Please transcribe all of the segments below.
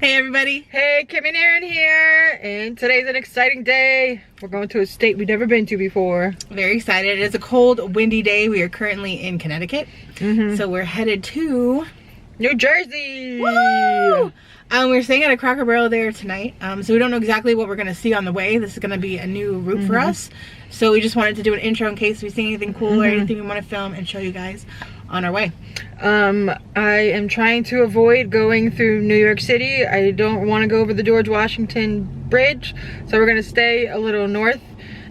Hey everybody. Hey, Kim and Aaron here, and today's an exciting day. We're going to a state we've never been to before. Very excited. It is a cold, windy day. We are currently in Connecticut. So we're headed to New Jersey. Woo! We're staying at a Cracker Barrel there tonight. So we don't know exactly what we're going to see on the way. This is going to be a new route for us. So we just wanted to do an intro in case we see anything cool or anything we want to film and show you guys on our way. I am trying to avoid going through New York City. I don't want to go over the George Washington Bridge, so we're going to stay a little north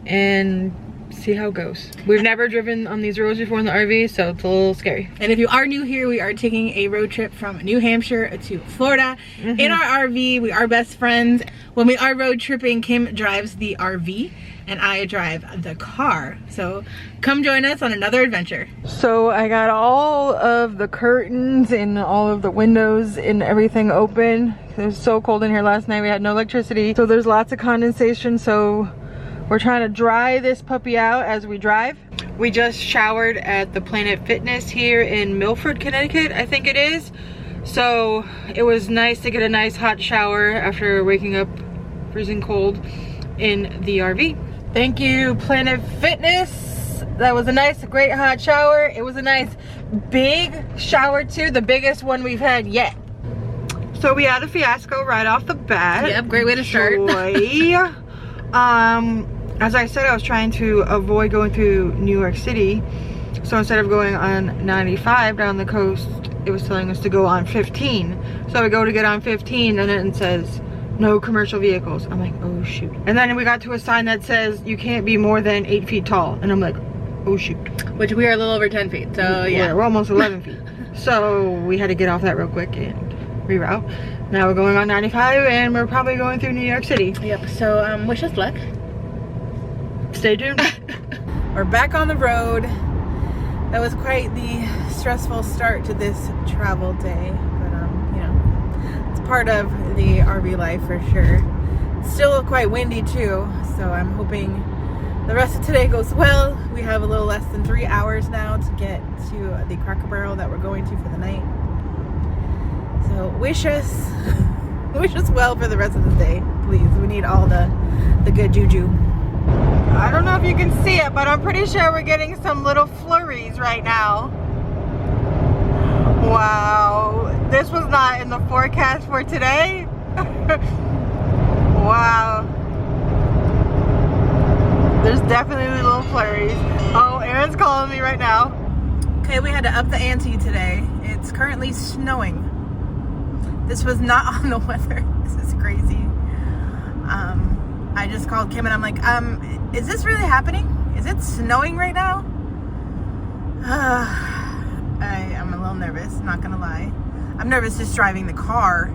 and see how it goes. We've never driven on these roads before in the RV, so it's a little scary. And if you are new here, we are taking a road trip from New Hampshire to Florida in our RV. We are best friends. When we are road tripping, Kim drives the RV and I drive the car. So come join us on another adventure. So I got all of the curtains and all of the windows and everything open. It was so cold in here last night. We had no electricity, so there's lots of condensation. So we're trying to dry this puppy out as we drive. We just showered at the Planet Fitness here in Milford, Connecticut, I think it is. So it was nice to get a nice hot shower after waking up freezing cold in the RV. Thank you, Planet Fitness. That was a nice, great hot shower. It was a nice big shower too, the biggest one we've had yet. So we had a fiasco right off the bat. Yep, great way to start. As I said, I was trying to avoid going through New York City. So instead of going on 95 down the coast, it was telling us to go on 15. So we go to get on 15 and then it says, no commercial vehicles. I'm like, oh shoot. And then we got to a sign that says you can't be more than 8 feet tall. And I'm like, oh shoot. Which we are a little over 10 feet, so yeah. We're almost 11 feet. So we had to get off that real quick and reroute. Now we're going on 95 and we're probably going through New York City. Yep, so wish us luck. Stay tuned. We're back on the road. That was quite the stressful start to this travel day. But you know, it's part of the RV life for sure. It's still quite windy too, so I'm hoping the rest of today goes well. We have a little less than 3 hours now to get to the Cracker Barrel that we're going to for the night. So wish us well for the rest of the day, please. We need all the good juju. I don't know if you can see it, but I'm pretty sure we're getting some little flurries right now. Wow, this was not in the forecast for today. Wow. There's definitely little flurries. Oh, Aaron's calling me right now. Okay, we had to up the ante today. It's currently snowing. This was not on the weather. This is crazy. I just called Kim and I'm like, is this really happening? Is it snowing right now? I'm a little nervous, not gonna lie. I'm nervous just driving the car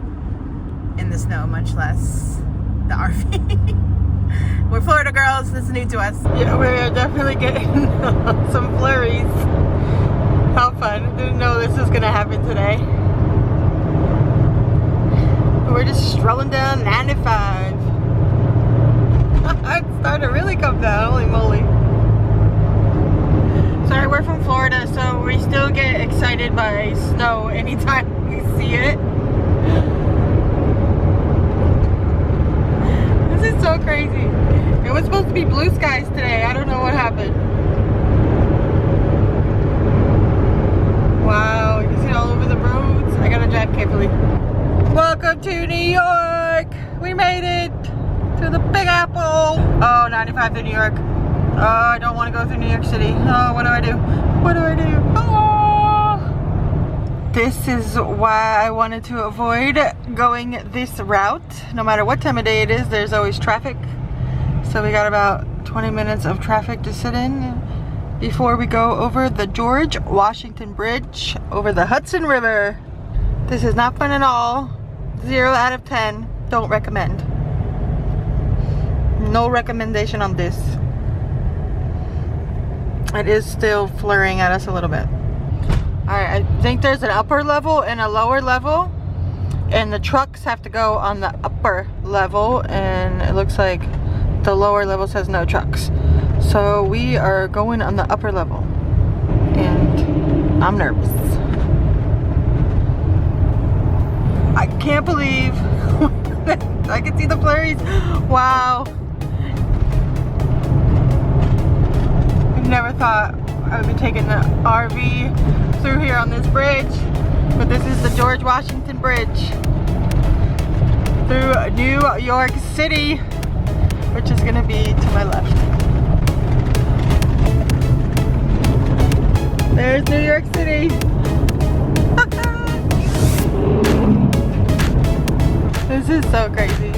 in the snow, much less the RV. We're Florida girls, this is new to us. Yeah, we're definitely getting some flurries. How fun. Didn't know this was gonna happen today. We're just strolling down 95. It's starting to really come down, holy moly. Sorry, we're from Florida, so we still get excited by snow anytime we see it. This is so crazy. It was supposed to be blue skies today. I don't know what happened. Wow, you can see it all over the roads. I gotta drive carefully. Welcome to New York. We made it to the Big Apple. Oh, 95 to New York. Oh, I don't want to go through New York City. Oh, what do I do? What do I do? Oh! This is why I wanted to avoid going this route. No matter what time of day it is, there's always traffic. So we got about 20 minutes of traffic to sit in before we go over the George Washington Bridge over the Hudson River. This is not fun at all. 0 out of 10. Don't recommend. No recommendation on this. It is still flurrying at us a little bit. Alright, I think there's an upper level and a lower level. And the trucks have to go on the upper level. And it looks like the lower level says no trucks. So we are going on the upper level. And I'm nervous. I can't believe I can see the flurries. Wow. I never thought I would be taking the RV through here on this bridge, but this is the George Washington Bridge through New York City, which is gonna be to my left. There's New York City. This is so crazy.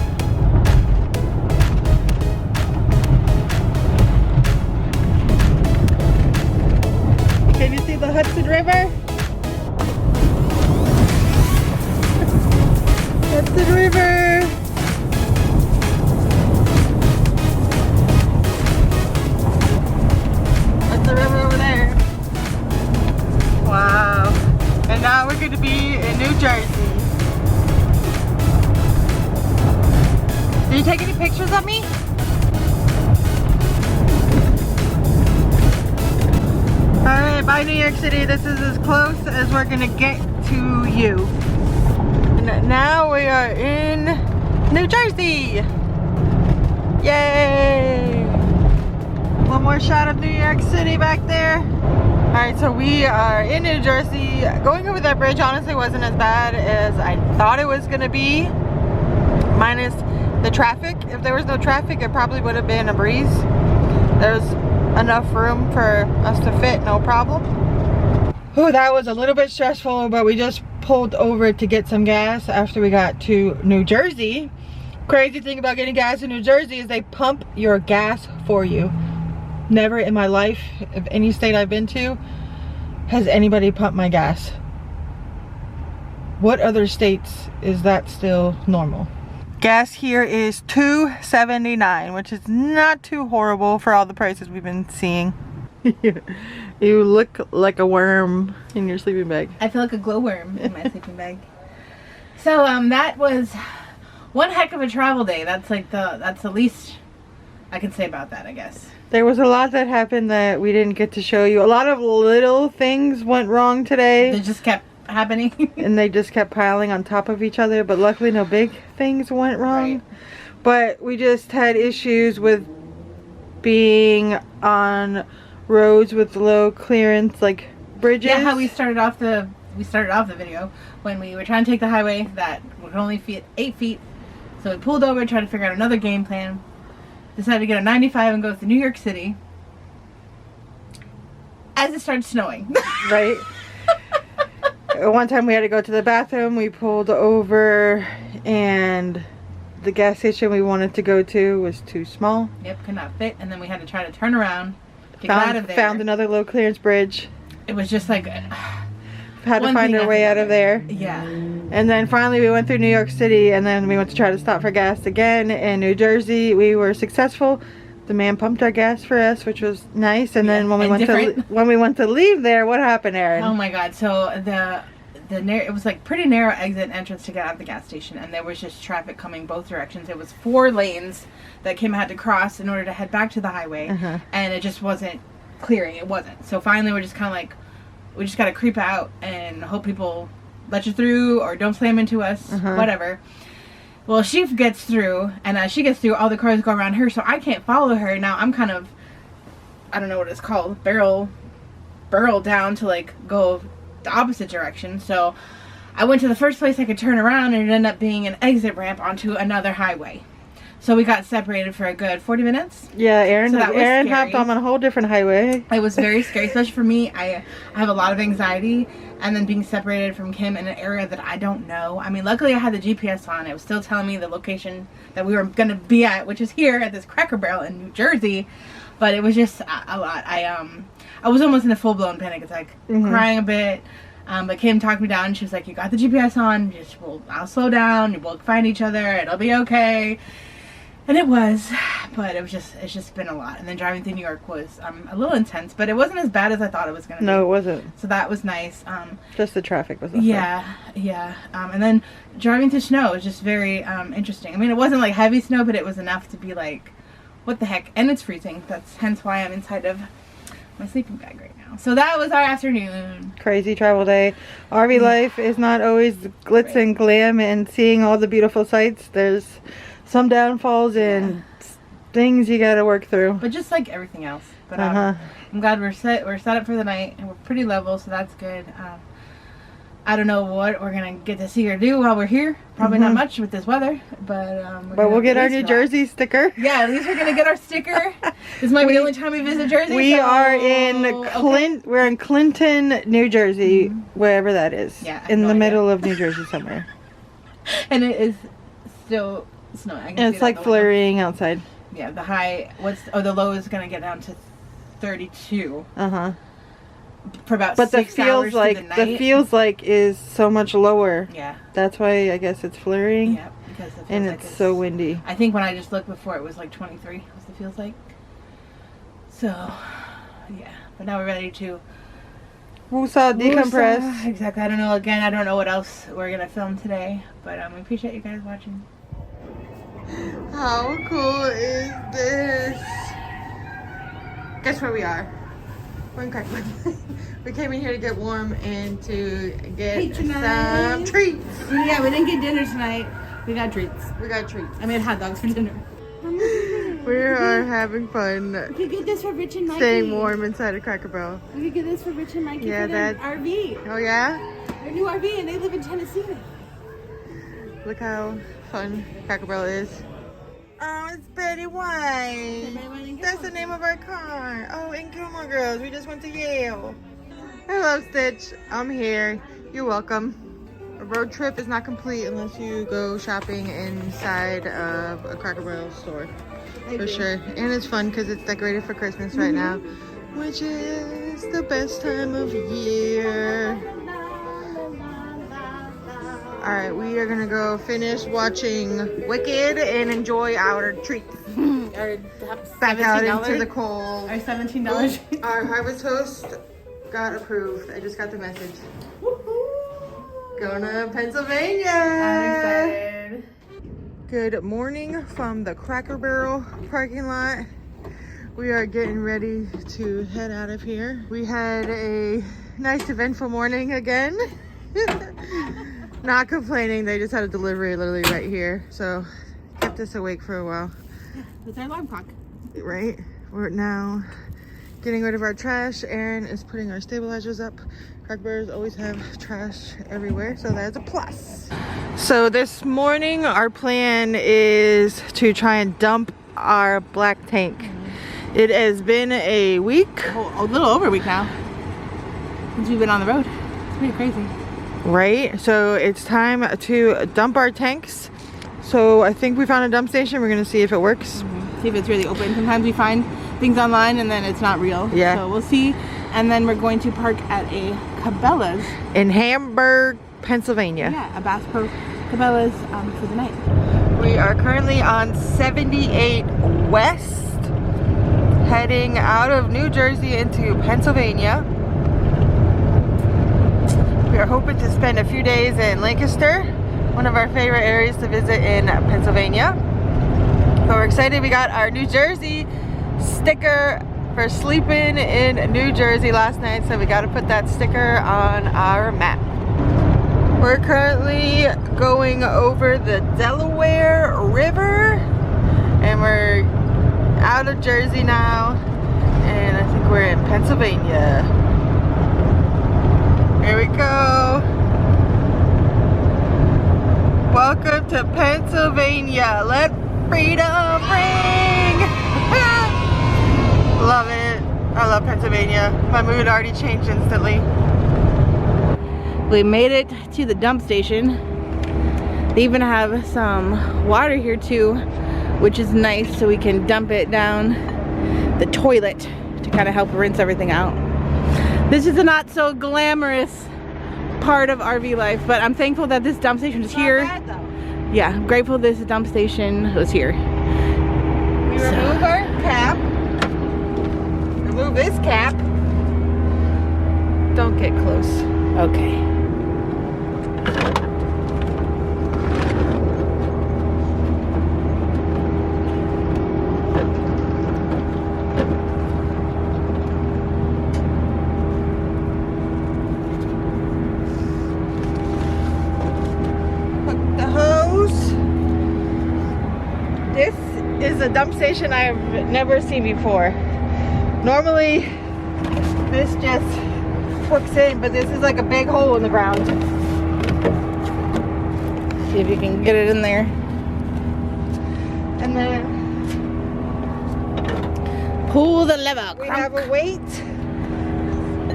Can you see the Hudson River? Hudson River. That's the river over there. Wow. And now we're going to be in New Jersey. Did you take any pictures of me? Alright, bye New York City. This is as close as we're gonna get to you. And now we are in New Jersey. Yay! One more shot of New York City back there. Alright, so we are in New Jersey. Going over that bridge honestly wasn't as bad as I thought it was gonna be. Minus the traffic. If there was no traffic, it probably would have been a breeze. There's enough room for us to fit, no problem. Oh, that was a little bit stressful, but we just pulled over to get some gas after we got to New Jersey. Crazy thing about getting gas in New Jersey is they pump your gas for you. Never in my life, of any state I've been to, has anybody pumped my gas. What other states is that still normal? Gas here is $2.79, which is not too horrible for all the prices we've been seeing. You look like a worm in your sleeping bag. I feel like a glowworm in my sleeping bag. So that was one heck of a travel day. That's the least I can say about that, I guess. There was a lot that happened that we didn't get to show you. A lot of little things went wrong today. They just kept happening. And they just kept piling on top of each other, but luckily no big things went wrong. Right. But we just had issues with being on roads with low clearance, like bridges. Yeah, how we started off the video when we were trying to take the highway that would only fit 8 feet. So we pulled over, tried to figure out another game plan. Decided to get a 95 and go to New York City as it started snowing. Right. One time we had to go to the bathroom. We pulled over and the gas station we wanted to go to was too small. Yep, could not fit. And then we had to try to turn around to get out of there. Found another low clearance bridge. It was just like had to find our way out of there. Yeah. And then finally we went through New York City, and then we went to try to stop for gas again in New Jersey. We were successful. The man pumped our gas for us, which was nice. And then when we went to leave there, what happened, Erin? Oh my God! So it was like pretty narrow exit and entrance to get out of the gas station, and there was just traffic coming both directions. It was 4 lanes that Kim had to cross in order to head back to the highway, and it just wasn't clearing. It wasn't. So finally, we're just kind of like, we just got to creep out and hope people let you through or don't slam into us, whatever. Well, she gets through, and as she gets through, all the cars go around her, so I can't follow her. Now I'm kind of, I don't know what it's called, barrel down to like go the opposite direction. So I went to the first place I could turn around, and it ended up being an exit ramp onto another highway. So we got separated for a good 40 minutes. Yeah, Erin hopped on a whole different highway. It was very scary, especially for me. I have a lot of anxiety, and then being separated from Kim in an area that I don't know. I mean, luckily I had the GPS on. It was still telling me the location that we were going to be at, which is here at this Cracker Barrel in New Jersey. But it was just a lot. I was almost in a full-blown panic attack, crying a bit. But Kim talked me down, and she was like, "You got the GPS on. I'll slow down. We'll find each other. It'll be okay." And it was, but it's just been a lot. And then driving through New York was a little intense, but it wasn't as bad as I thought it was going to be. No, it wasn't. So that was nice. Just the traffic was yeah. And then driving through snow was just very interesting. I mean, it wasn't like heavy snow, but it was enough to be like, what the heck? And it's freezing. That's hence why I'm inside of my sleeping bag right now. So that was our afternoon. Crazy travel day. RV life is not always glitz and glam and seeing all the beautiful sights. There's some downfalls and things you gotta work through. But just like everything else. But I'm glad we're set up for the night and we're pretty level, so that's good. I don't know what we're gonna get to see or do while we're here. Probably not much with this weather, but we'll get our New Jersey sticker. Yeah, at least we're gonna get our sticker. This might be the only time we visit Jersey. We are in We're in Clinton, New Jersey, wherever that is. Yeah, in the middle of New Jersey somewhere. And it is still snowing. And it's like flurrying outside. Yeah, the high. The low is gonna get down to 32. For about 6 hours to the night. The feels like is so much lower. Yeah. That's why I guess it's flurrying. Yeah, because it and feels it's so windy. I think when I just looked before, it was like 23. Was it feels like. So, yeah. But now we're ready to decompress. Exactly. I don't know. Again, I don't know what else we're gonna film today, but we appreciate you guys watching. How cool is this? Guess where we are? We're in Crackman. We came in here to get warm and to get some treats. Yeah, we didn't get dinner tonight. We got treats. I made hot dogs for dinner. We are having fun. We could get this for Rich and Mikey. Staying warm inside of Cracker Barrel. We could get this for Rich and Mikey for their RV. Oh yeah? Their new RV, and they live in Tennessee. Look how fun Cracker Barrel is. Oh, it's Betty White. That's the name of our car. Oh, and Gilmore Girls. We just went to Yale. Hello, Stitch. I'm here. You're welcome. A road trip is not complete unless you go shopping inside of a Cracker Barrel store. For sure. And it's fun because it's decorated for Christmas right now, which is the best time of year. Alright, we are gonna go finish watching Wicked and enjoy our treats. Back out into the cold. Our $17. Our harvest host got approved. I just got the message. Going to Pennsylvania. I'm excited. Good morning from the Cracker Barrel parking lot. We are getting ready to head out of here. We had a nice eventful morning again. Not complaining, they just had a delivery literally right here, so kept us awake for a while. That's our alarm clock. Right, we're now getting rid of our trash. Aaron is putting our stabilizers up. Cracker Barrels always have trash everywhere, so that's a plus. So this morning our plan is to try and dump our black tank. It has been a week. A little over a week now since we've been on the road. It's pretty crazy. Right, so it's time to dump our tanks. So I think we found a dump station. We're gonna see if it works. See if it's really open. Sometimes we find things online and then it's not real. Yeah. So we'll see. And then we're going to park at a Cabela's in Hamburg, Pennsylvania. Yeah, a Bass Pro Cabela's for the night. We are currently on 78 West, heading out of New Jersey into Pennsylvania. We are hoping to spend a few days in Lancaster, one of our favorite areas to visit in Pennsylvania. So we're excited. We got our New Jersey sticker for sleeping in New Jersey last night, so we got to put that sticker on our map. We're currently going over the Delaware River, and we're out of Jersey now, and I think we're in Pennsylvania. Here we go. Welcome to Pennsylvania. Let freedom ring. Love it. I love Pennsylvania. My mood already changed instantly. We made it to the dump station. They even have some water here too, which is nice, so we can dump it down the toilet to kind of help rinse everything out. This is a not so glamorous part of RV life, but I'm thankful that this dump station is here. Not bad, though. Yeah, I'm grateful this dump station was here. We remove our cap. Remove this cap. Don't get close. Okay. This is a dump station I've never seen before. Normally, this just hooks in, but this is like a big hole in the ground. See if you can get it in there. And then pull the lever. we have a weight. I'm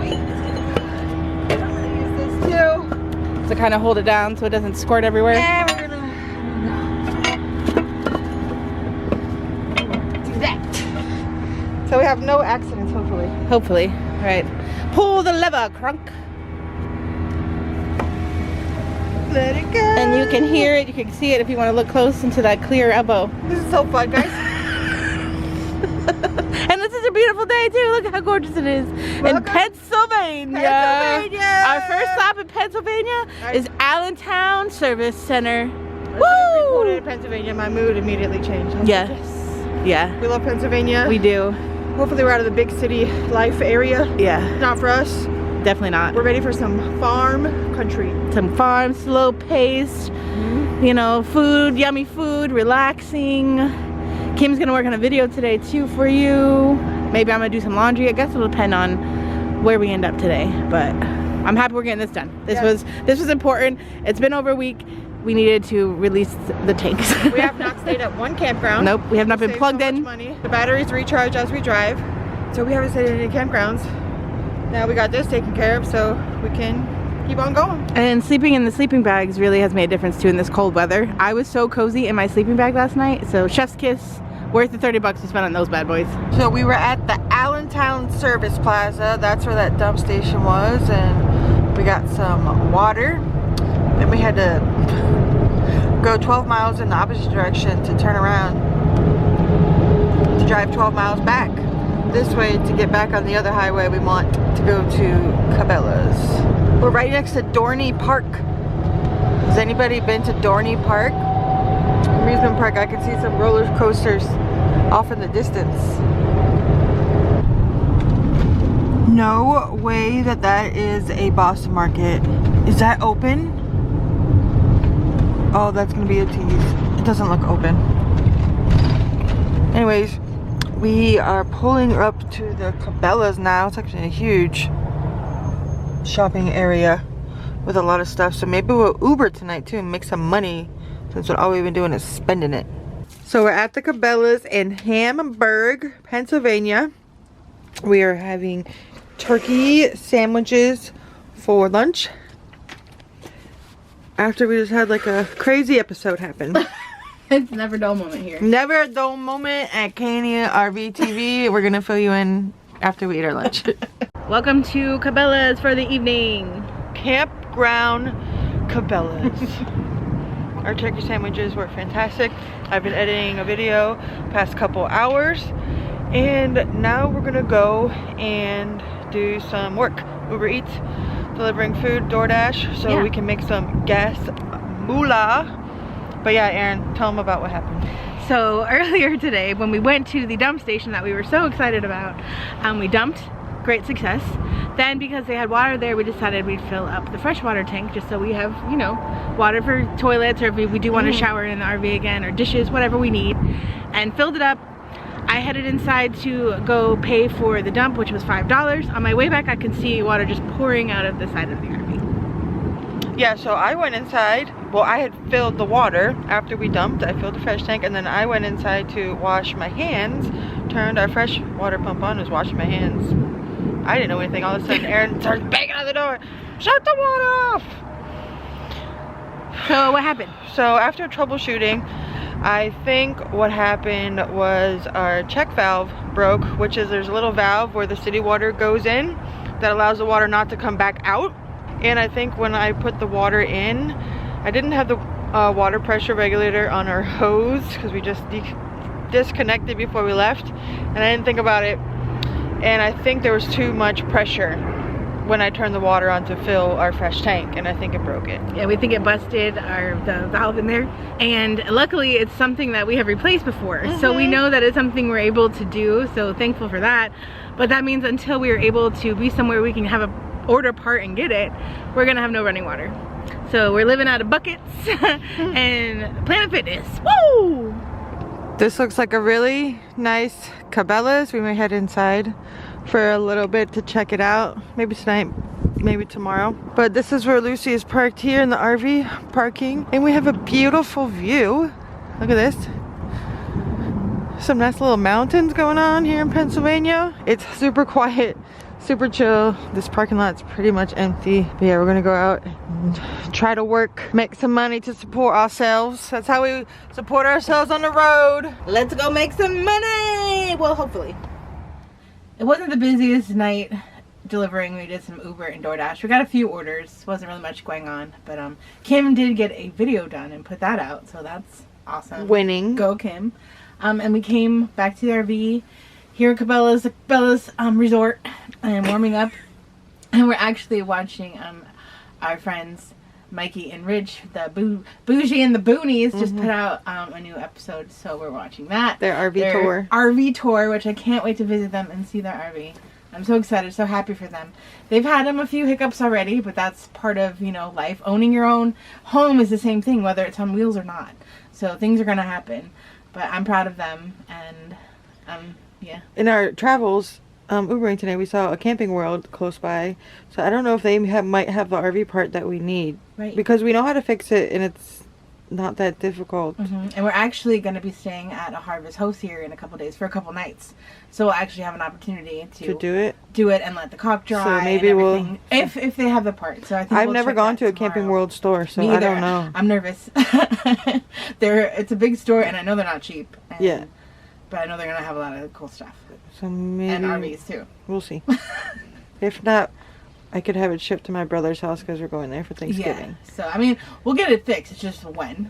gonna use this too. To kind of hold it down so it doesn't squirt everywhere. And we're gonna do that. So we have no accidents, hopefully. Hopefully. Right. Pull the lever, crunk. Let it go. And you can hear it, you can see it if you want to look close into that clear elbow. This is so fun, guys. And this is a beautiful day too. Look how gorgeous it is. Welcome. In Pennsylvania. Pennsylvania. Our first stop in Pennsylvania is Allentown Service Center. Woo! Woo! In Pennsylvania, my mood immediately changed. I was Yes. like, yes. Yeah. We love Pennsylvania. We do. Hopefully we're out of the big city life area. Yeah. Not for us. Definitely not. We're ready for some farm country. Some farm, slow paced, you know, food, yummy food, relaxing. Kim's gonna work on a video today too for you. Maybe I'm gonna do some laundry. I guess it'll depend on where we end up today. But I'm happy we're getting this done. This was important. It's been over a week. We needed to release the tanks. We have not stayed at one campground. Nope, we have not been Save plugged so much in. Money. The batteries recharge as we drive. So we haven't stayed at any campgrounds. Now we got this taken care of so we can keep on going. And sleeping in the sleeping bags really has made a difference too in this cold weather. I was so cozy in my sleeping bag last night. So chef's kiss, worth the 30 bucks we spent on those bad boys. So we were at the Allentown Service Plaza. That's where that dump station was, and we got some water. Then we had to go 12 miles in the opposite direction to turn around to drive 12 miles back this way to get back on the other highway. We want to go to Cabela's. We're right next to Dorney Park. Has anybody been to Dorney Park? Amusement park. I can see some roller coasters off in the distance. No way that is a Boston Market. Is that open? Oh, that's gonna be a tease. It doesn't look open. Anyways, we are pulling up to the Cabela's now. It's actually a huge shopping area with a lot of stuff. So maybe we'll Uber tonight too and make some money, since all we've been doing is spending it. So we're at the Cabela's in Hamburg, Pennsylvania. We are having turkey sandwiches for lunch after we just had like a crazy episode happen. It's never a dull moment here. Never a dull moment at KandERVTV. We're gonna fill you in after we eat our lunch. Welcome to Cabela's for the evening. Campground Cabela's. Our turkey sandwiches were fantastic. I've been editing a video past couple hours, and now we're gonna go and do some work. Uber Eats, delivering food, DoorDash, so we can make some gas moolah. But yeah, Erin, tell them about what happened. So earlier today, when we went to the dump station that we were so excited about, we dumped, great success. Then because they had water there, we decided we'd fill up the freshwater tank just so we have, you know, water for toilets, or if we do want to shower in the RV again, or dishes, whatever we need, and filled it up. I headed inside to go pay for the dump, which was $5. On my way back, I could see water just pouring out of the side of the RV. Yeah, so I went inside. Well, I had filled the water after we dumped. I filled the fresh tank, and then I went inside to wash my hands, turned our fresh water pump on, was washing my hands. I didn't know anything. All of a sudden, Erin starts banging on the door. Shut the water off! So what happened? So after troubleshooting, I think what happened was our check valve broke, which is there's a little valve where the city water goes in that allows the water not to come back out. And I think when I put the water in, I didn't have the water pressure regulator on our hose because we just disconnected before we left, and I didn't think about it. And I think there was too much pressure when I turned the water on to fill our fresh tank, and I think it broke it. Yeah, we think it busted the valve in there, and luckily it's something that we have replaced before, so we know that it's something we're able to do, so thankful for that. But that means until we are able to be somewhere we can have a order part and get it, we're gonna have no running water. So we're living out of buckets and Planet Fitness. Woo! This looks like a really nice Cabela's. We may head inside for a little bit to check it out. Maybe tonight, maybe tomorrow. But this is where Lucy is parked here in the RV parking. And we have a beautiful view. Look at this. Some nice little mountains going on here in Pennsylvania. It's super quiet, super chill. This parking lot's pretty much empty. But yeah, we're gonna go out and try to work, make some money to support ourselves. That's how we support ourselves on the road. Let's go make some money. Well, hopefully. It wasn't the busiest night delivering. We did some Uber and DoorDash. We got a few orders. Wasn't really much going on, but Kim did get a video done and put that out, so that's awesome. Winning. Go Kim. And we came back to the RV here at Cabela's resort and warming up, and we're actually watching our friends Mikey and Rich, the Bougie and the Boonies, just put out a new episode, so we're watching that. Their RV tour, which I can't wait to visit them and see their RV. I'm so excited, so happy for them. They've had a few hiccups already, but that's part of, you know, life. Owning your own home is the same thing, whether it's on wheels or not. So things are gonna happen. But I'm proud of them, and yeah. In our travels, Ubering today, we saw a Camping World close by. So I don't know if they might have the RV part that we need. Right. Because we know how to fix it, and it's not that difficult. And we're actually going to be staying at a Harvest Host here in a couple days for a couple nights. So we'll actually have an opportunity to do it and let the cack dry. So maybe we'll if they have the part. So I think I've never gone to a Camping World store, so I don't know. I'm nervous. It's a big store, and I know they're not cheap. Yeah. But I know they're gonna have a lot of cool stuff. So maybe and RVs too. We'll see. If not, I could have it shipped to my brother's house because we're going there for Thanksgiving. Yeah. So I mean, we'll get it fixed. It's just when.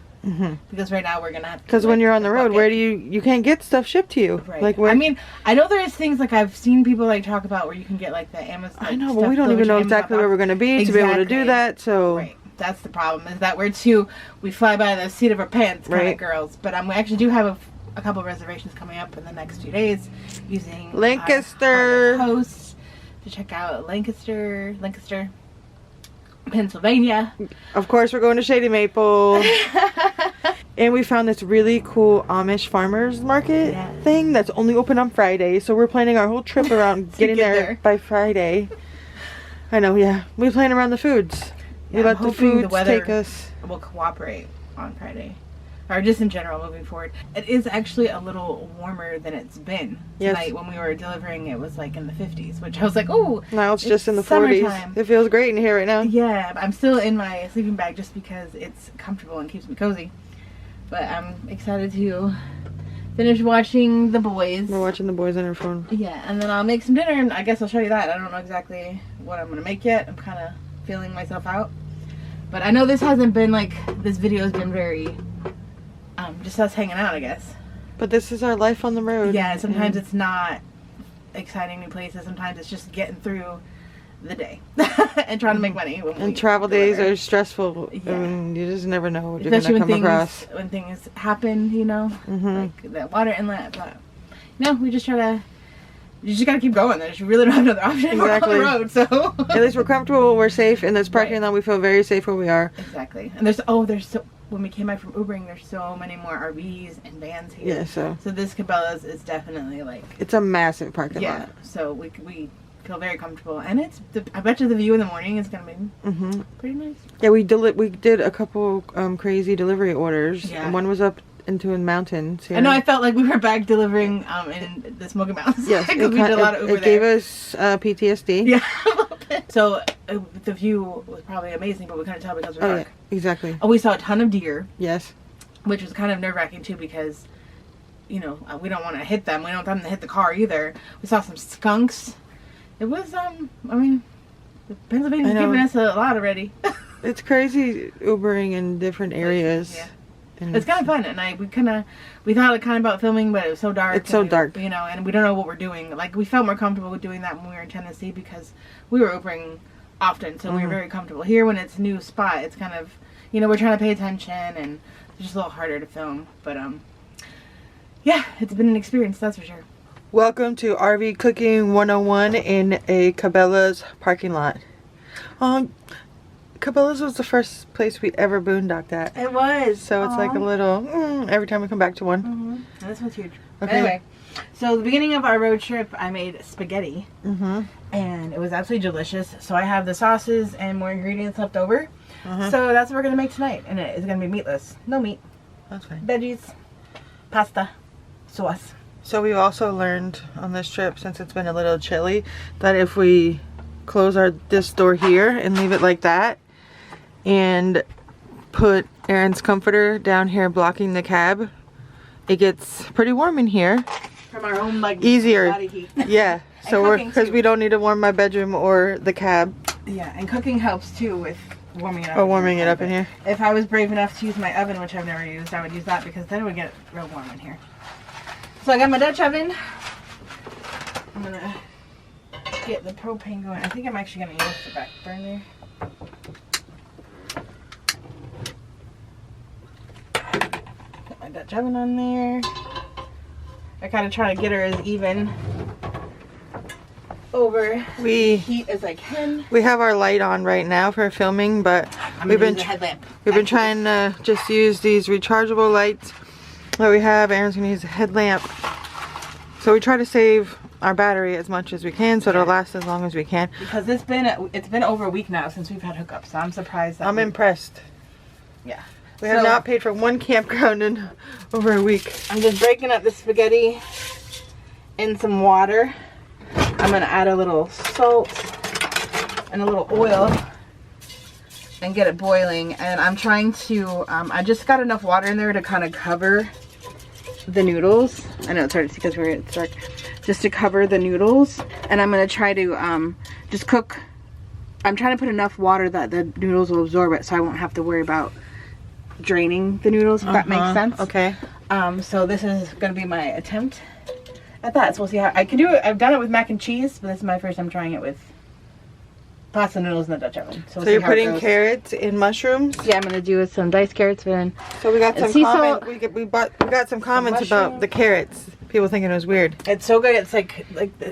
Because right now we're gonna have to. Because when you're on the road, where do you can't get stuff shipped to you? Right. Like where? I mean, I know there's things like I've seen people like talk about where you can get like the Amazon. I know, but we don't even know exactly where we're gonna be to be able to do that. So. Right. That's the problem. Is that we fly by the seat of our pants kind of girls. But we actually do have a couple of reservations coming up in the next few days using Lancaster hosts to check out Lancaster, Pennsylvania. Of course, we're going to Shady Maple. And we found this really cool Amish farmers market thing that's only open on Friday. So we're planning our whole trip around getting there by Friday. I know, yeah. We plan around the foods. Yeah, we let the foods take us. We'll cooperate on Friday. Or just in general moving forward. It is actually a little warmer than it's been tonight. When we were delivering, it was like in the 50s, which I was like, oh, now it's just in the 40s. It feels great in here right now. Yeah, but I'm still in my sleeping bag just because it's comfortable and keeps me cozy. But I'm excited to finish watching The Boys. We're watching The Boys on our phone. Yeah, and then I'll make some dinner, and I guess I'll show you that. I don't know exactly what I'm going to make yet. I'm kind of feeling myself out. But I know this hasn't been like, this video has been very... just us hanging out, I guess. But this is our life on the road. Yeah, sometimes it's not exciting new places. Sometimes it's just getting through the day and trying to make money. And travel days are stressful. Yeah. I mean, you just never know what you're going to come across. When things happen, you know, like the water inlet. But, you know, we just try to... You just gotta keep going. There's really don't have another option. Exactly. We're on the road, so... At least we're comfortable, we're safe, and this parking lot we feel very safe where we are. Exactly. And there's so... When we came back from Ubering, there's so many more RVs and vans here. Yeah, so this Cabela's is definitely like... It's a massive parking lot. Yeah, so we feel very comfortable. And I bet you the view in the morning is going to be pretty nice. Yeah, we did a couple crazy delivery orders. Yeah. And one was up into a mountain. I know, I felt like we were back delivering in the Smoky Mountains. Yes, we did a lot of Uber it gave us PTSD. Yeah, a little bit. So the view was probably amazing, but we couldn't tell because we were dark. Yeah, exactly. Oh, we saw a ton of deer. Yes. Which was kind of nerve-wracking too because, you know, we don't want to hit them. We don't want them to hit the car either. We saw some skunks. It was, I mean, Pennsylvania's giving us a lot already. It's crazy Ubering in different areas. Yeah. It's kind of fun, and we thought kind of about filming, but it was so dark. It's so dark, you know, and we don't know what we're doing. Like, we felt more comfortable with doing that when we were in Tennessee because we were Ubering often, so we were very comfortable. Here, when it's a new spot, it's kind of, you know, we're trying to pay attention, and it's just a little harder to film. But yeah, it's been an experience, that's for sure. Welcome to RV Cooking 101 in a Cabela's parking lot. Cabela's was the first place we ever boondocked at. It was. So it's like a little, every time we come back to one. This one's huge. Okay. Anyway, so the beginning of our road trip, I made spaghetti. And it was absolutely delicious. So I have the sauces and more ingredients left over. So that's what we're going to make tonight. And it is going to be meatless. No meat. That's fine. Veggies, pasta, sauce. So we also learned on this trip, since it's been a little chilly, that if we close this door here and leave it like that and put Aaron's comforter down here blocking the cab, it gets pretty warm in here. From our own like easier body heat. Yeah. So because we don't need to warm my bedroom or the cab. Yeah, and cooking helps too with warming it up. Oh, warming it up in here. If I was brave enough to use my oven, which I've never used, I would use that because then it would get real warm in here. So I got my Dutch oven. I'm gonna get the propane going. I think I'm actually gonna use the back burner. Put my Dutch oven on there. I kind of try to get her as even over heat as I can. We have our light on right now for filming, but we've been trying to just use these rechargeable lights that we have. Aaron's gonna use a headlamp. So we try to save our battery as much as we can so it'll last as long as we can. Because it's been over a week now since we've had hookups, so I'm surprised that I'm impressed. Yeah. We have not paid for one campground in over a week. I'm just breaking up the spaghetti in some water. I'm gonna add a little salt and a little oil and get it boiling. And I'm trying to, I just got enough water in there to kind of cover the noodles. I know it's hard to see because it's dark. Just to cover the noodles. And I'm gonna try to just cook. I'm trying to put enough water that the noodles will absorb it so I won't have to worry about draining the noodles, if that makes sense. Okay. So this is gonna be my attempt at that. So we'll see how I can do it. I've done it with mac and cheese, but this is my first time trying it with pasta noodles in the Dutch oven. So, we'll you're putting carrots and mushrooms? Yeah, I'm gonna do with some diced carrots. So we got some comments. We got some comments about the carrots. People thinking it was weird. It's so good. It's like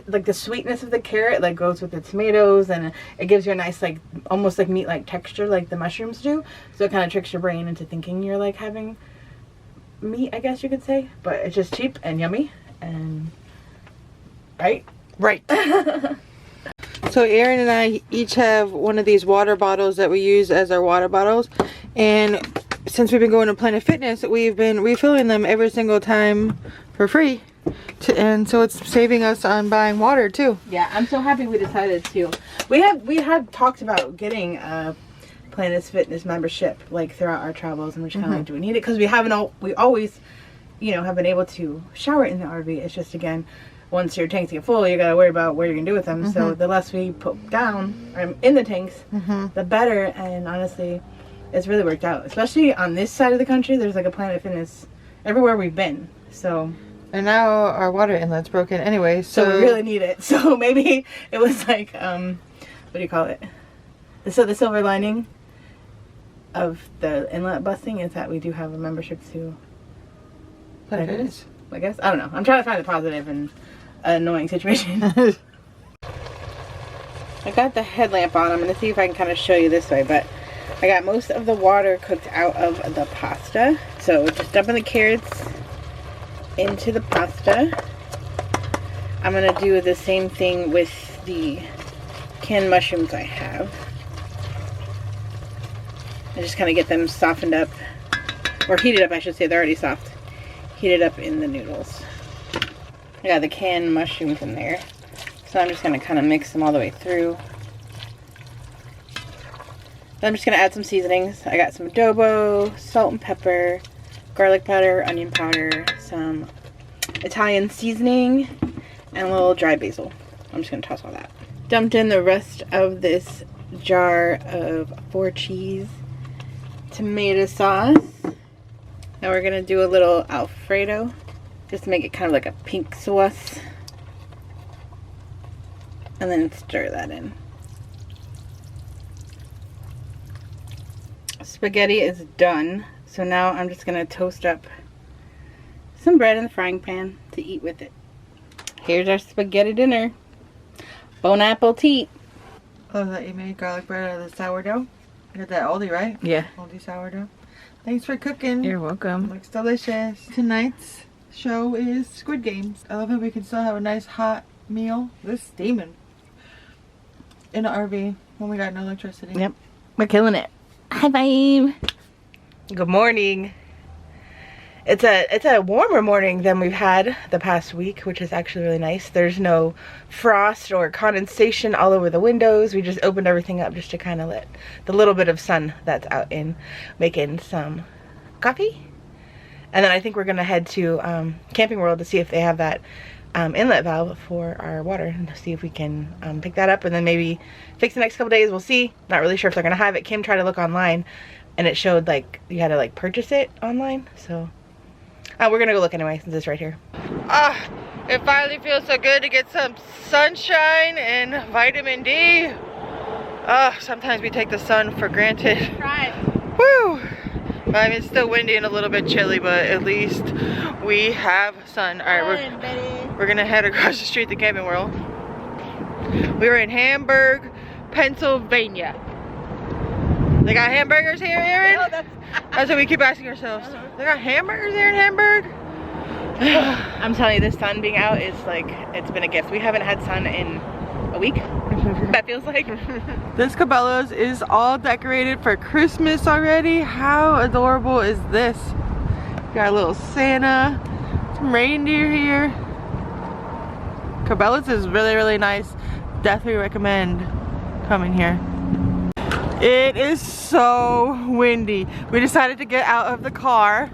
the sweetness of the carrot like goes with the tomatoes, and it gives you a nice like almost like meat like texture like the mushrooms do. So it kind of tricks your brain into thinking you're like having meat, I guess you could say. But it's just cheap and yummy and right. So Aaron and I each have one of these water bottles that we use as our water bottles, and since we've been going to Planet Fitness, we've been refilling them every single time for free, and so it's saving us on buying water too. Yeah, I'm so happy we decided to. We had talked about getting a Planet Fitness membership like throughout our travels, and we're just kind of like, do we need it? Because we always, you know, have been able to shower in the RV. It's just again, once your tanks get full, you gotta worry about what you're gonna do with them. So the less we put down in the tanks, the better. And honestly, it's really worked out. Especially on this side of the country, there's like a Planet Fitness everywhere we've been. So and now our water inlet's broken anyway. So we really need it. So maybe it was like what do you call it? So the silver lining of the inlet busting is that we do have a membership to Planet Fitness. I guess I don't know. I'm trying to find the positive in an annoying situation. I got the headlamp on. I'm going to see if I can kind of show you this way, but I got most of the water cooked out of the pasta. So just dumping the carrots into the pasta. I'm going to do the same thing with the canned mushrooms I have. I just kind of get them softened up, or heated up, I should say. They're already soft. Heated up in the noodles. I got the canned mushrooms in there, so I'm just going to kind of mix them all the way through. Then I'm just going to add some seasonings. I got some adobo, salt and pepper, garlic powder, onion powder, some Italian seasoning, and a little dry basil. I'm just going to toss all that. Dumped in the rest of this jar of 4 cheese tomato sauce. Now we're going to do a little Alfredo, just to make it kind of like a pink sauce. And then stir that in. Spaghetti is done. So now I'm just going to toast up some bread in the frying pan to eat with it. Here's our spaghetti dinner. Bon appetit. Oh, that you made garlic bread out of the sourdough? You got that Aldi, right? Yeah. Aldi sourdough. Thanks for cooking. You're welcome. Looks delicious. Tonight's show is Squid Games. I love how we can still have a nice hot meal. This is steaming in an RV when we got no electricity. Yep, we're killing it. High five. Good morning. It's a warmer morning than we've had the past week, which is actually really nice. There's no frost or condensation all over the windows. We just opened everything up just to kind of let the little bit of sun that's out in making some coffee. And then I think we're gonna head to Camping World to see if they have that inlet valve for our water and see if we can pick that up and then maybe fix the next couple days. We'll see. Not really sure if they're gonna have it. Kim tried to look online and it showed like you had to like purchase it online, so we're gonna go look anyway since it's right here. It finally feels so good to get some sunshine and vitamin D. Sometimes we take the sun for granted. Right. Woo! I mean, it's still windy and a little bit chilly, but at least we have sun. All right, we're gonna head across the street to Camping World. We were in Hamburg, Pennsylvania. They got hamburgers here, Aaron? No, that's what we keep asking ourselves. They got hamburgers here in Hamburg? I'm telling you, this sun being out is like, it's been a gift. We haven't had sun in a week, that feels like. This Cabela's is all decorated for Christmas already. How adorable is this? Got a little Santa, some reindeer here. Cabela's is really, really nice. Definitely recommend coming here. It is so windy. We decided to get out of the car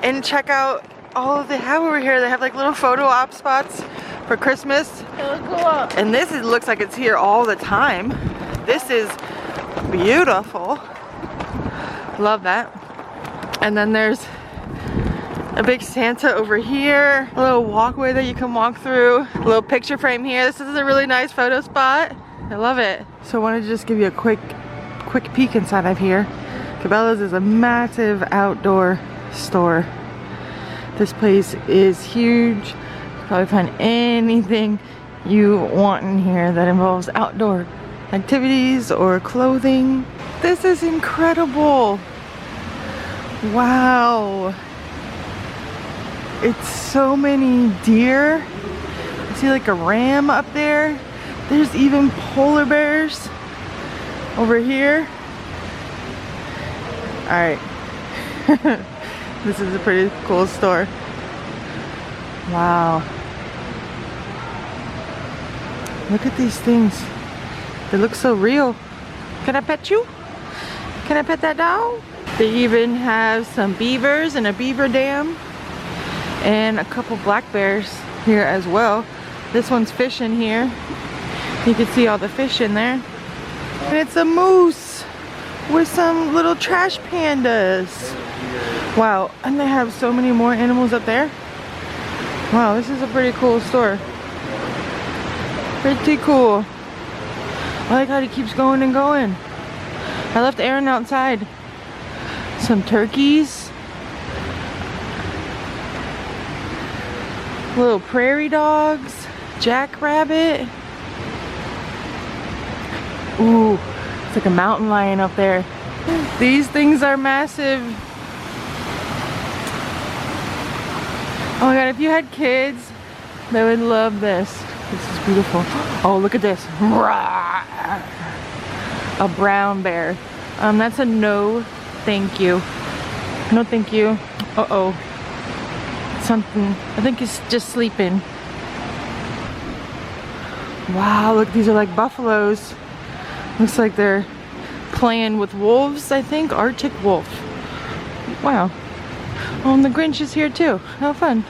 and check out all of they have over here. They have like little photo op spots for Christmas. And this looks like it's here all the time. This is beautiful. Love that. And then there's a big Santa over here. A little walkway that you can walk through. A little picture frame here. This is a really nice photo spot. I love it. So I wanted to just give you a quick peek inside of here. Cabela's is a massive outdoor store. This place is huge. You can probably find anything you want in here that involves outdoor activities or clothing. This is incredible. Wow. It's so many deer. I see like a ram up there. There's even polar bears over here. All right. This is a pretty cool store. Wow. Look at these things. They look so real. Can I pet you? Can I pet that dog? They even have some beavers and a beaver dam and a couple black bears here as well. This one's fishing here. You can see all the fish in there. And it's a moose with some little trash pandas. Wow, and they have so many more animals up there. Wow, this is a pretty cool store. Pretty cool. I like how he keeps going and going. I left Aaron outside. Some turkeys. Little prairie dogs. Jackrabbit. Ooh, it's like a mountain lion up there. These things are massive. Oh my god, if you had kids, they would love this. This is beautiful. Oh, look at this. A brown bear. That's a no thank you. No thank you. Uh-oh. Something, I think it's just sleeping. Wow, look, these are like buffaloes. Looks like they're playing with wolves, I think. Arctic wolf. Wow. Oh, and the Grinch is here too. How fun.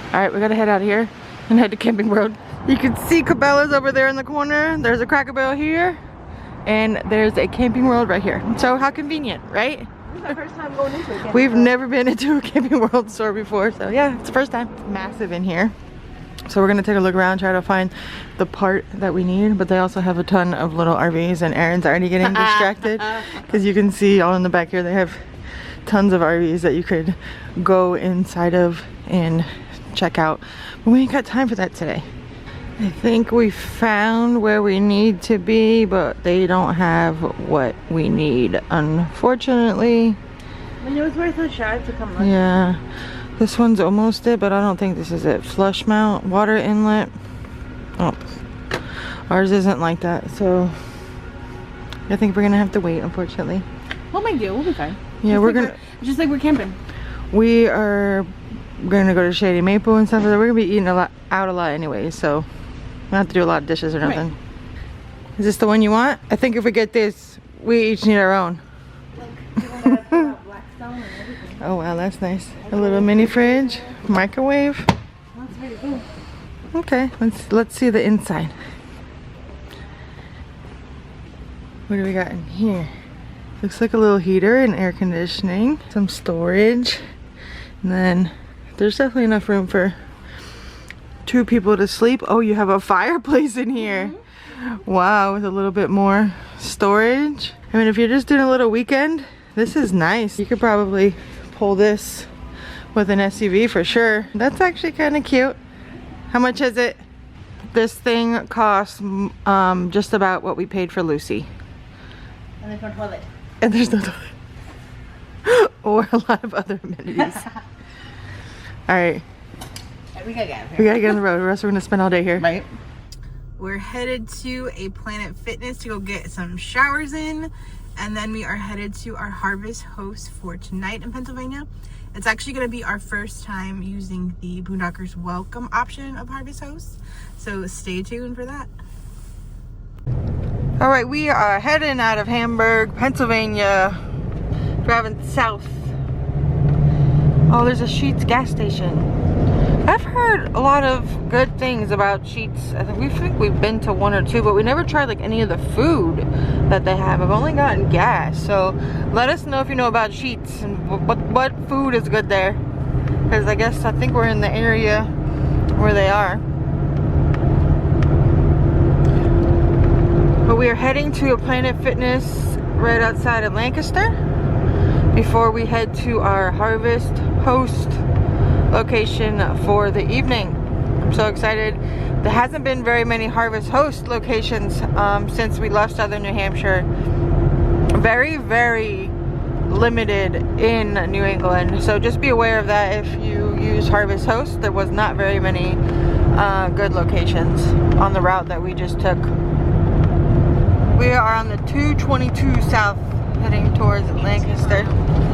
Alright, we gotta head out of here and head to Camping World. You can see Cabela's over there in the corner. There's a Cracker Barrel here. And there's a Camping World right here. So how convenient, right? This is our first time going into a Camping We've never been into a Camping World store before. So yeah, it's the first time. Massive in here. So we're gonna take a look around, try to find the part that we need, but they also have a ton of little RVs and Aaron's already getting distracted because you can see all in the back here they have tons of RVs that you could go inside of and check out. But we ain't got time for that today. I think we found where we need to be, but they don't have what we need, unfortunately. I know it's worth a shot to come look. Yeah. This one's almost it, but I don't think this is it. Flush mount, water inlet. Oh. Ours isn't like that, so I think we're gonna have to wait, unfortunately. What big deal? We'll be fine. Yeah, Just like we're camping. We are gonna go to Shady Maple and stuff. We're gonna be eating out a lot anyway, so we don't have to do a lot of dishes or nothing. Right. Is this the one you want? I think if we get this, we each need our own. Oh wow, that's nice. A little mini fridge, microwave. That's very cool. Okay, let's see the inside. What do we got in here? Looks like a little heater and air conditioning, some storage, and then there's definitely enough room for 2 people to sleep. Oh, you have a fireplace in here. Wow, with a little bit more storage. I mean, if you're just doing a little weekend, this is nice. You could probably pull this with an SUV for sure. That's actually kind of cute. How much is it? This thing costs just about what we paid for Lucy. And there's no toilet. And there's no toilet. Or a lot of other amenities. Alright. We gotta get out of here. We gotta get on the road, or else we're gonna spend all day here. Right. We're headed to a Planet Fitness to go get some showers in. And then we are headed to our Harvest Host for tonight in Pennsylvania. It's actually going to be our first time using the Boondockers Welcome option of Harvest Host. So stay tuned for that. All right, we are heading out of Hamburg, Pennsylvania, driving south. Oh, there's a Sheetz gas station. I've heard a lot of good things about Sheetz. I think we've been to 1 or 2, but we never tried like any of the food that they have. I've only gotten gas, so let us know if you know about Sheetz and what food is good there, because I think we're in the area where they are. But we are heading to a Planet Fitness right outside of Lancaster before we head to our Harvest Host location for the evening. I'm so excited. There hasn't been very many Harvest Host locations since we left southern New Hampshire. Very, very limited in New England. So just be aware of that if you use Harvest Host. There was not very many good locations on the route that we just took. We are on the 222 South heading towards Lancaster.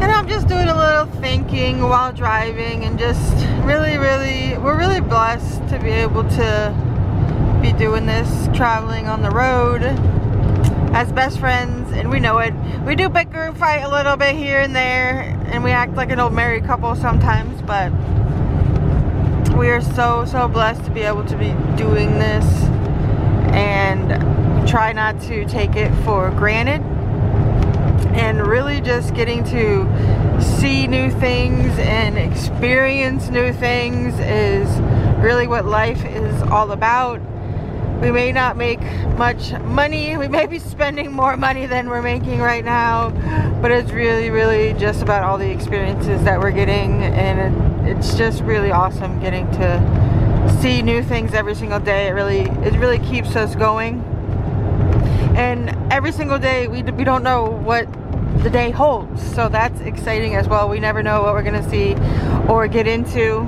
And I'm just doing a little thinking while driving, and just we're really blessed to be able to be doing this, traveling on the road as best friends, and we know it. We do bicker and fight a little bit here and there, and we act like an old married couple sometimes, but we are so blessed to be able to be doing this, and try not to take it for granted. And really just getting to see new things and experience new things is really what life is all about. We may not make much money. We may be spending more money than we're making right now, but it's really just about all the experiences that we're getting, and it's just really awesome getting to see new things every single day. It really keeps us going. And every single day we don't know what the day holds, so that's exciting as well. We never know what we're gonna see or get into,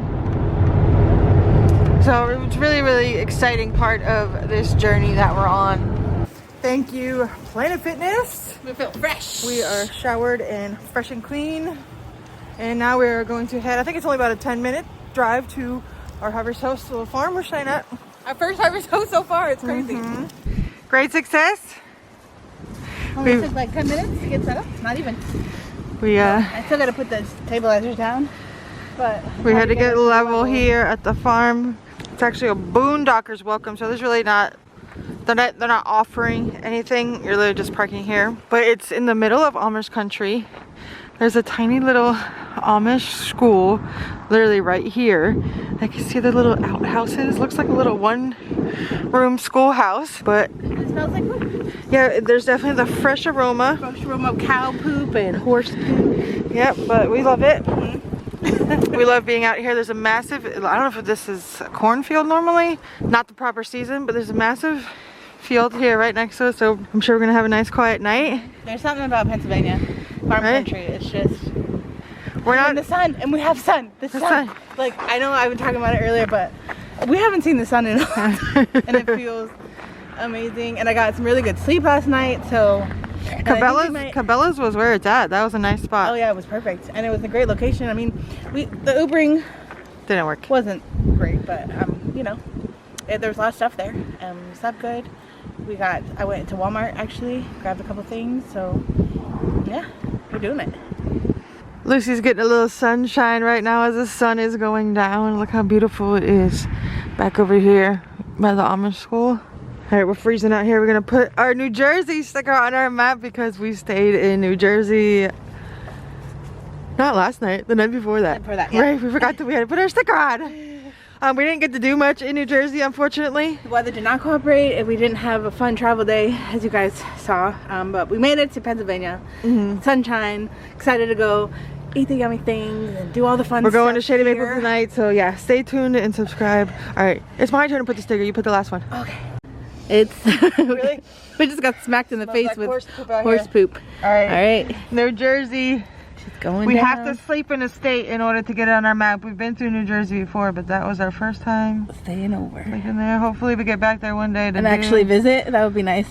so it's really exciting part of this journey that we're on. Thank you, Planet Fitness. We feel fresh. We are showered and fresh and clean, and now we're going to head, I think it's only about a 10-minute drive to our Harvest Host little farm we're staying at. Our first Harvest Host so far. It's crazy. Great success. Only took like 10 minutes to get set up. Not even. I still gotta put the stabilizers down, but we had to get level here at the farm. It's actually a Boondockers Welcome, so there's really not, they're not offering anything. You're literally just parking here, but it's in the middle of Amish country. There's a tiny little Amish school literally right here. I can see the little outhouses. Looks like a little one-room schoolhouse, but it smells like poop. Yeah, there's definitely the fresh aroma. Fresh aroma of cow poop and horse poop. Yep, but we love it. We love being out here. There's a massive, I don't know if this is a cornfield normally, not the proper season, but there's a massive field here right next to us, so I'm sure we're gonna have a nice quiet night. There's something about Pennsylvania farm country. It's just We're not in the sun, and we have sun. The sun. Like, I know I've been talking about it earlier, but we haven't seen the sun in a long time, and it feels amazing. And I got some really good sleep last night, so. Cabela's was where it's at. That was a nice spot. Oh yeah, it was perfect, and it was a great location. I mean, the Ubering didn't work. Wasn't great, but you know, there's a lot of stuff there. Slept good. I went to Walmart actually, grabbed a couple things. So yeah, we're doing it. Lucy's getting a little sunshine right now as the sun is going down. Look how beautiful it is back over here by the Amish school. All right, we're freezing out here. We're gonna put our New Jersey sticker on our map because we stayed in New Jersey not last night, the night before that. Yeah. Right, we forgot that we had to put our sticker on. We didn't get to do much in New Jersey, unfortunately. The weather did not cooperate, and we didn't have a fun travel day, as you guys saw. But we made it to Pennsylvania. Sunshine, excited to go eat the yummy things and do all the fun stuff. We're going to Shady Maple tonight, so yeah, stay tuned and subscribe. All right, it's my turn to put the sticker. You put the last one. Okay. It's really. We just got smacked in the face like with horse poop. All right. All right. New Jersey. She's going We down. have to sleep in a state in order to get it on our map. We've been through New Jersey before, but that was our first time staying over. sleeping there. Hopefully we get back there one day to and actually visit. That would be nice.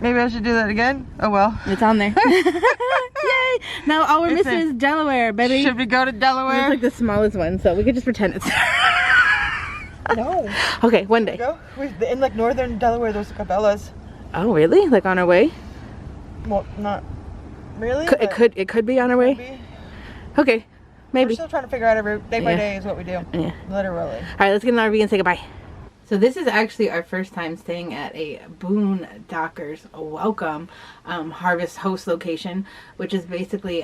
Maybe I should do that again. Oh well. It's on there. Yay! Now all we're missing is Delaware, baby. Should we go to Delaware? It's like the smallest one, so we could just pretend it's. No. Okay, one day. Go. In like northern Delaware, there's Cabela's. Oh really? Like on our way? Well, not really. It could be on our way. Maybe. Okay, maybe. We're still trying to figure out a route. Day by day is what we do. Yeah. Literally. All right, let's get in an RV and say goodbye. So this is actually our first time staying at a Boondockers Welcome Harvest Host location, which is basically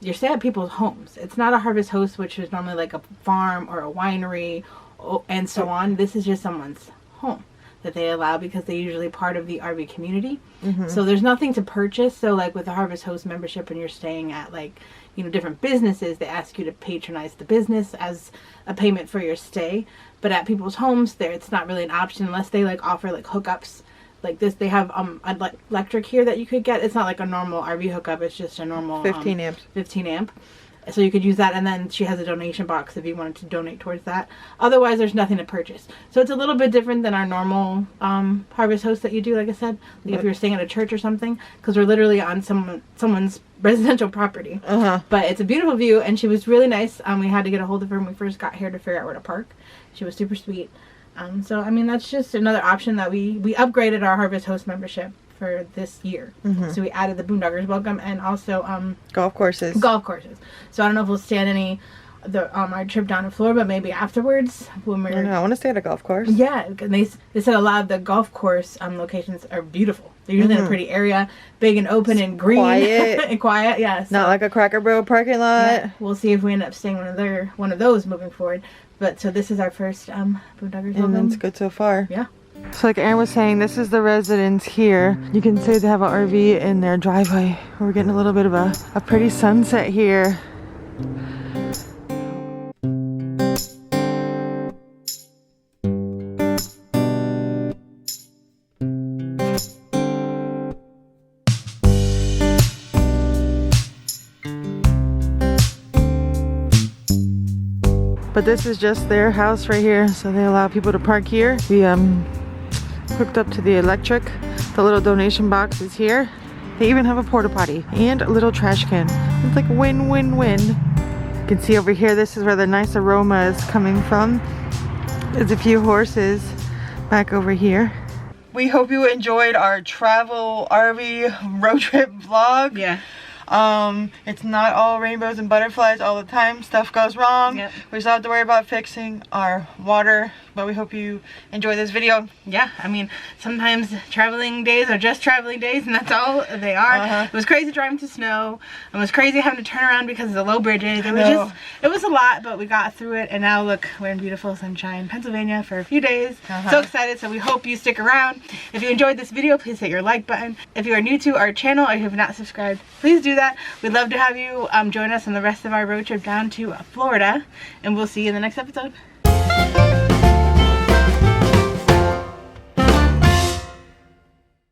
you're staying at people's homes. It's not a Harvest Host, which is normally like a farm or a winery and so on. This is just someone's home that they allow because they're usually part of the RV community. So there's nothing to purchase. So like with the Harvest Host membership, when you're staying at like, you know, different businesses, they ask you to patronize the business as a payment for your stay. But at people's homes, it's not really an option unless they like offer like hookups like this. They have electric here that you could get. It's not like a normal RV hookup. It's just a normal 15 amps. 15 amp. So you could use that, and then she has a donation box if you wanted to donate towards that. Otherwise, there's nothing to purchase. So it's a little bit different than our normal Harvest Host that you do, like I said, like if you're staying at a church or something, because we're literally on someone's residential property. But it's a beautiful view, and she was really nice. We had to get a hold of her when we first got here to figure out where to park. She was super sweet. So I mean, that's just another option that we upgraded our Harvest Host membership for this year. So we added the Boondockers Welcome and also golf courses. So I don't know if we'll stay at our trip down to Florida, but maybe afterwards when we're. I want to stay at a golf course. Yeah, they said a lot of the golf course locations are beautiful. They're usually in a pretty area, big and open and green, quiet and quiet. Yeah, so, not like a Cracker Barrel parking lot. Yeah, we'll see if we end up staying one of those moving forward. But so this is our first Boondockers Welcome. And it's good so far. Yeah. So like Aaron was saying, this is the residence here. You can say they have an RV in their driveway. We're getting a little bit of a pretty sunset here. But this is just their house right here, so they allow people to park here. We hooked up to the electric. The little donation box is here. They even have a porta potty and a little trash can. It's like win-win-win. You can see over here, this is where the nice aroma is coming from. There's a few horses back over here. We hope you enjoyed our travel RV road trip vlog. Yeah. It's not all rainbows and butterflies all the time. Stuff goes wrong. Yep. We still have to worry about fixing our water, but we hope you enjoy this video. Yeah, I mean, sometimes traveling days are just traveling days, and that's all they are. It was crazy driving to snow. It was crazy having to turn around because of the low bridges. It was a lot, but we got through it, and now look, we're in beautiful sunshine Pennsylvania for a few days. So excited, so we hope you stick around. If you enjoyed this video, please hit your like button. If you are new to our channel or you have not subscribed, please do that. We'd love to have you join us on the rest of our road trip down to Florida, and we'll see you in the next episode.